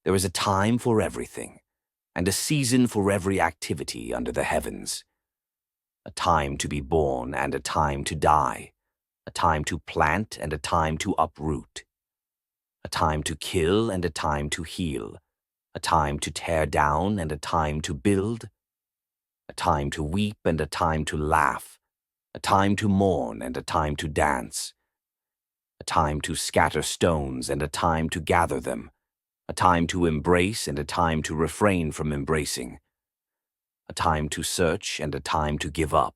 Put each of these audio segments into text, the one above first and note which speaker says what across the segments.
Speaker 1: There is a time for everything, and a season for every activity under the heavens. A time to be born and a time to die, a time to plant and a time to uproot, a time to kill and a time to heal, a time to tear down and a time to build, a time to weep and a time to laugh, a time to mourn and a time to dance, a time to scatter stones and a time to gather them, a time to embrace and a time to refrain from embracing, a time to search and a time to give up,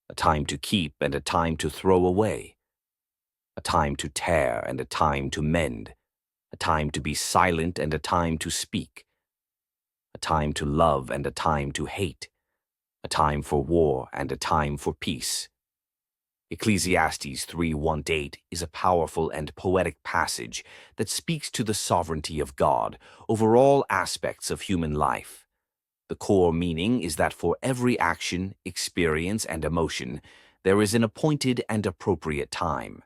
Speaker 1: a time to keep and a time to throw away, a time to tear and a time to mend, a time to be silent and a time to speak, a time to love and a time to hate, a time for war and a time for peace. Ecclesiastes 3:1-8 is a powerful and poetic passage that speaks to the sovereignty of God over all aspects of human life. The core meaning is that for every action, experience, and emotion, there is an appointed and appropriate time.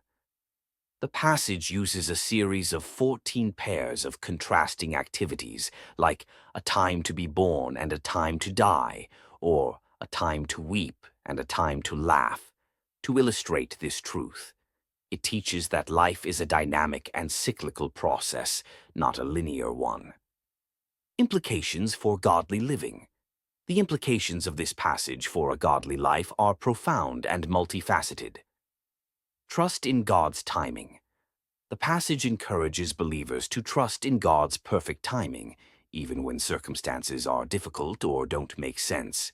Speaker 1: The passage uses a series of 14 pairs of contrasting activities, like a time to be born and a time to die, or a time to weep and a time to laugh, to illustrate this truth. It teaches that life is a dynamic and cyclical process, not a linear one. Implications for godly living. The implications of this passage for a godly life are profound and multifaceted. Trust in God's timing. The passage encourages believers to trust in God's perfect timing, even when circumstances are difficult or don't make sense.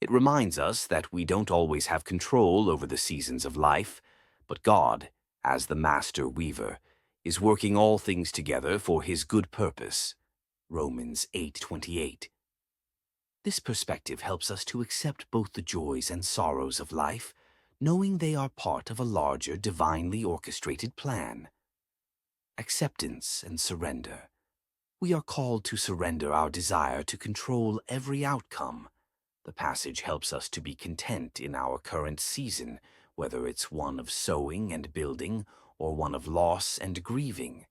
Speaker 1: It reminds us that we don't always have control over the seasons of life, but God, as the master weaver, is working all things together for his good purpose. Romans 8:28. This perspective helps us to accept both the joys and sorrows of life, knowing they are part of a larger, divinely orchestrated plan. Acceptance and surrender. We are called to surrender our desire to control every outcome. The passage helps us to be content in our current season, whether it's one of sowing and building or one of loss and grieving.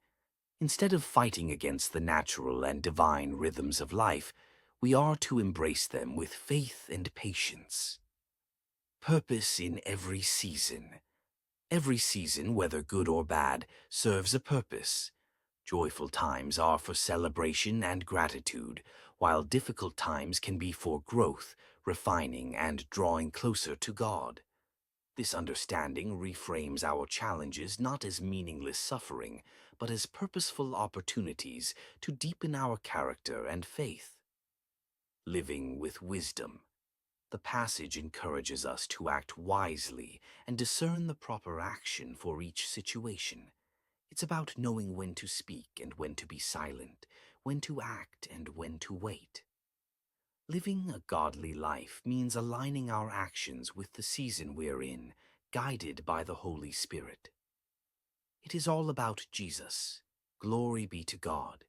Speaker 1: Instead of fighting against the natural and divine rhythms of life, we are to embrace them with faith and patience. Purpose in every season. Every season, whether good or bad, serves a purpose. Joyful times are for celebration and gratitude, while difficult times can be for growth, refining, and drawing closer to God. This understanding reframes our challenges not as meaningless suffering, but as purposeful opportunities to deepen our character and faith. Living with wisdom. The passage encourages us to act wisely and discern the proper action for each situation. It's about knowing when to speak and when to be silent, when to act and when to wait. Living a godly life means aligning our actions with the season we're in, guided by the Holy Spirit. It is all about Jesus. Glory be to God.